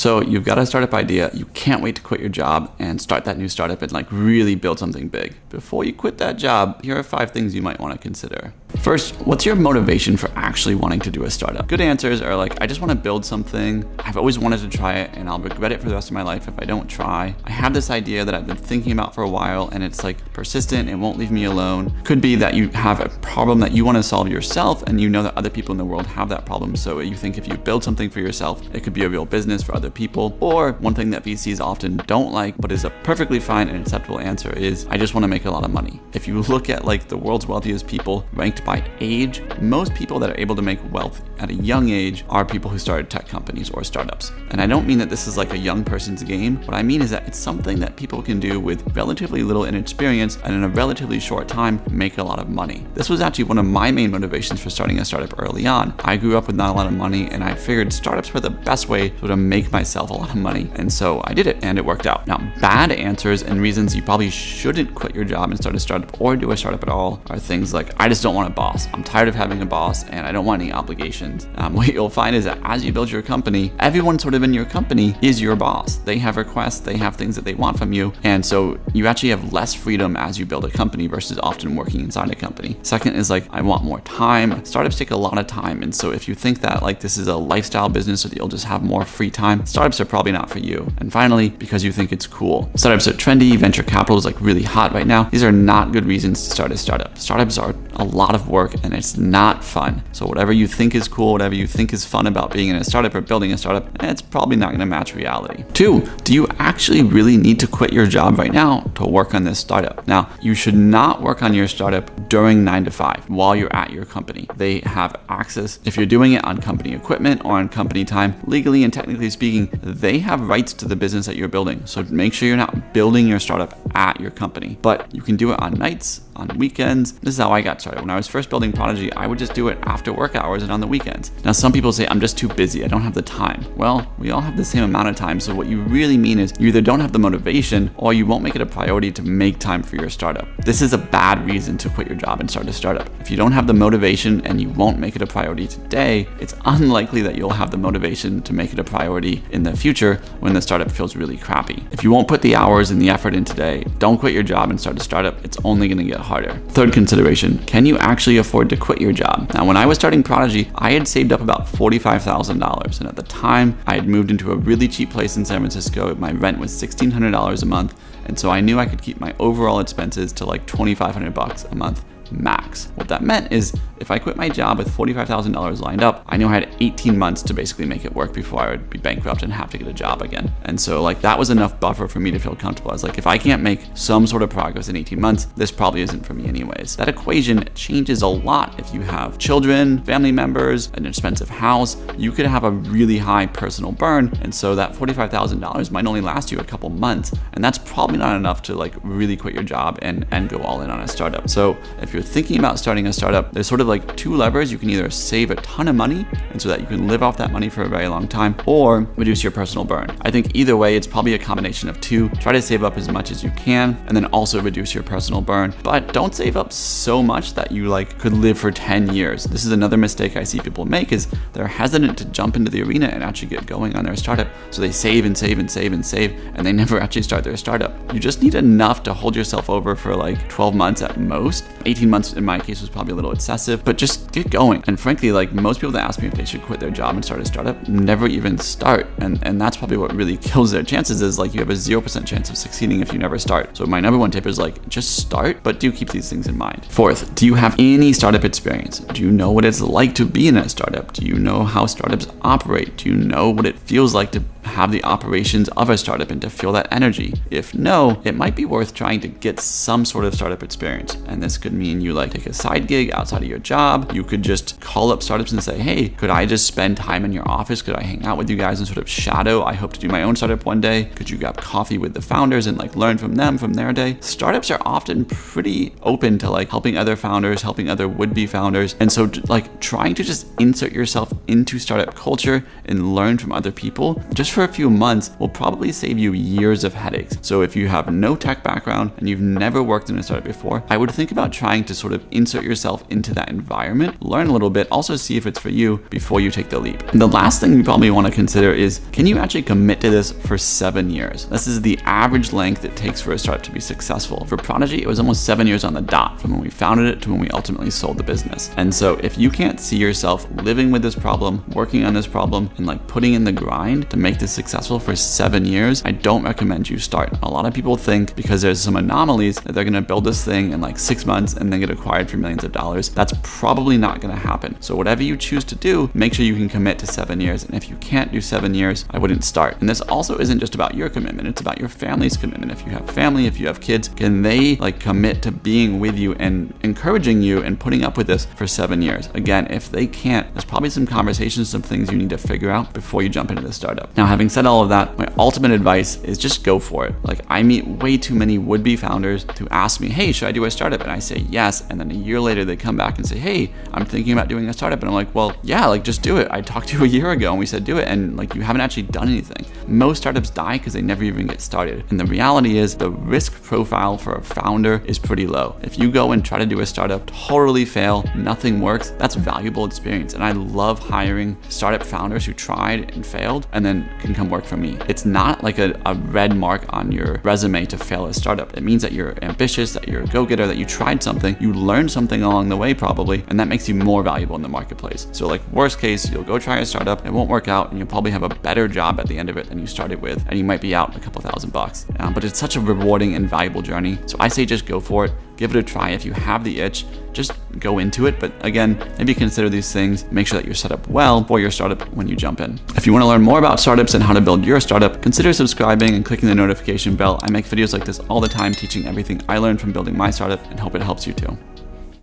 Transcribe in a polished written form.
So you've got a startup idea. You can't wait to quit your job and start that new startup and like really build something big. Before you quit that job, here are 5 things you might want to consider. First, what's your motivation for actually wanting to do a startup? Good answers are like, I just want to build something. I've always wanted to try it and I'll regret it for the rest of my life if I don't try. I have this idea that I've been thinking about for a while and it's like persistent, it won't leave me alone. Could be that you have a problem that you want to solve yourself and you know that other people in the world have that problem. So you think if you build something for yourself, it could be a real business for other people. Or one thing that VCs often don't like, but is a perfectly fine and acceptable answer is, I just want to make a lot of money. If you look at like the world's wealthiest people ranked by age, most people that are able to make wealth at a young age are people who started tech companies or startups. And I don't mean that this is like a young person's game. What I mean is that it's something that people can do with relatively little inexperience and in a relatively short time make a lot of money. This was actually one of my main motivations for starting a startup early on. I grew up with not a lot of money and I figured startups were the best way to make myself a lot of money. And so I did it and it worked out. Now, bad answers and reasons you probably shouldn't quit your job and start a startup or do a startup at all are things like, I just don't want a boss. I'm tired of having a boss and I don't want any obligations. What you'll find is that as you build your company, everyone sort of in your company is your boss. They have requests, they have things that they want from you. And so you actually have less freedom as you build a company versus often working inside a company. Second is like, I want more time. Startups take a lot of time. And so if you think that like this is a lifestyle business so that you'll just have more free time, startups are probably not for you. And finally, because you think it's cool. Startups are trendy, venture capital is like really hot right now. These are not good reasons to start a startup. Startups are a lot of work and it's not fun. So whatever you think is cool, whatever you think is fun about being in a startup or building a startup, it's probably not going to match reality. 2, do you actually really need to quit your job right now to work on this startup? Now, you should not work on your startup during 9 to 5 while you're at your company. They have access, if you're doing it on company equipment or on company time, legally and technically speaking, they have rights to the business that you're building. So make sure you're not building your startup at your company, but you can do it on nights, on weekends. This is how I got started. When I was first building Prodigy, I would just do it after work hours and on the weekends. Now, some people say, I'm just too busy. I don't have the time. Well, we all have the same amount of time. So what you really mean is you either don't have the motivation or you won't make it a priority to make time for your startup. This is a bad reason to quit your job and start a startup. If you don't have the motivation and you won't make it a priority today, it's unlikely that you'll have the motivation to make it a priority in the future when the startup feels really crappy. If you won't put the hours and the effort in today, don't quit your job and start a startup. It's only going to get harder. Third consideration, can you actually afford to quit your job? Now, when I was starting Prodigy, I had saved up about $45,000. And at the time, I had moved into a really cheap place in San Francisco. My rent was $1,600 a month. And so I knew I could keep my overall expenses to like $2,500 a month max. What that meant is if I quit my job with $45,000 lined up, I knew I had 18 months to basically make it work before I would be bankrupt and have to get a job again. And so like that was enough buffer for me to feel comfortable. I was like, if I can't make some sort of progress in 18 months, this probably isn't for me anyways. That equation changes a lot if you have children, family members, an expensive house. You could have a really high personal burn. And so that $45,000 might only last you a couple months. And that's probably not enough to like really quit your job and go all in on a startup. So if you're thinking about starting a startup, there's sort of like 2 levers. You can either save a ton of money and so that you can live off that money for a very long time, or reduce your personal burn. I think either way, it's probably a combination of 2. Try to save up as much as you can and then also reduce your personal burn, but don't save up so much that you like could live for 10 years. This is another mistake I see people make is they're hesitant to jump into the arena and actually get going on their startup. So they save and save and save and save, and they never actually start their startup. You just need enough to hold yourself over for like 12 months at most. 18 months in my case was probably a little excessive, but just get going. And frankly, like most people that ask me if they should quit their job and start a startup never even start. And that's probably what really kills their chances is like you have a 0% chance of succeeding if you never start. So my number 1 tip is like, just start, but do keep these things in mind. 4th, do you have any startup experience? Do you know what it's like to be in a startup? Do you know how startups operate? Do you know what it feels like to have the operations of a startup and to feel that energy? If no, it might be worth trying to get some sort of startup experience. And this could mean you like take a side gig outside of your job. You could just call up startups and say, hey, could I just spend time in your office? Could I hang out with you guys and sort of shadow? I hope to do my own startup one day. Could you grab coffee with the founders and like learn from them, from their day? Startups are often pretty open to like helping other founders, helping other would-be founders. And so like trying to just insert yourself into startup culture and learn from other people just for a few months will probably save you years of headaches. So if you have no tech background and you've never worked in a startup before, I would think about trying to sort of insert yourself into that environment, learn a little bit, also see if it's for you before you take the leap. And the last thing you probably want to consider is, can you actually commit to this for 7 years? This is the average length it takes for a startup to be successful. For Prodigy, it was almost 7 years on the dot from when we founded it to when we ultimately sold the business. And so if you can't see yourself living with this problem, working on this problem, and like putting in the grind to make this successful for 7 years, I don't recommend you start. A lot of people think because there's some anomalies that they're going to build this thing in like 6 months and then get acquired for millions of dollars. That's probably not going to happen. So whatever you choose to do, make sure you can commit to 7 years. And if you can't do 7 years, I wouldn't start. And this also isn't just about your commitment. It's about your family's commitment. If you have family, if you have kids, can they like commit to being with you and encouraging you and putting up with this for 7 years? Again, if they can't, there's probably some conversations, some things you need to figure out before you jump into the startup. Now, having said all of that, my ultimate advice is just go for it. Like, I meet way too many would-be founders who ask me, hey, should I do a startup? And I say yes. And then a year later, they come back and say, hey, I'm thinking about doing a startup. And I'm like, well, yeah, like just do it. I talked to you a year ago and we said do it. And like, you haven't actually done anything. Most startups die because they never even get started. And the reality is the risk profile for a founder is pretty low. If you go and try to do a startup, totally fail, nothing works, that's valuable experience. And I love hiring startup founders who tried and failed and then can come work for me. It's not like a red mark on your resume to fail a startup. It means that you're ambitious, that you're a go-getter, that you tried something, you learned something along the way probably, and that makes you more valuable in the marketplace. So like worst case, you'll go try a startup, it won't work out, and you'll probably have a better job at the end of it than you started with, and you might be out a couple $1,000. But it's such a rewarding and valuable journey. So I say just go for it. Give it a try. If you have the itch, just go into it. But again, maybe consider these things. Make sure that you're set up well for your startup when you jump in. If you want to learn more about startups and how to build your startup, consider subscribing and clicking the notification bell. I make videos like this all the time, teaching everything I learned from building my startup, and hope it helps you too.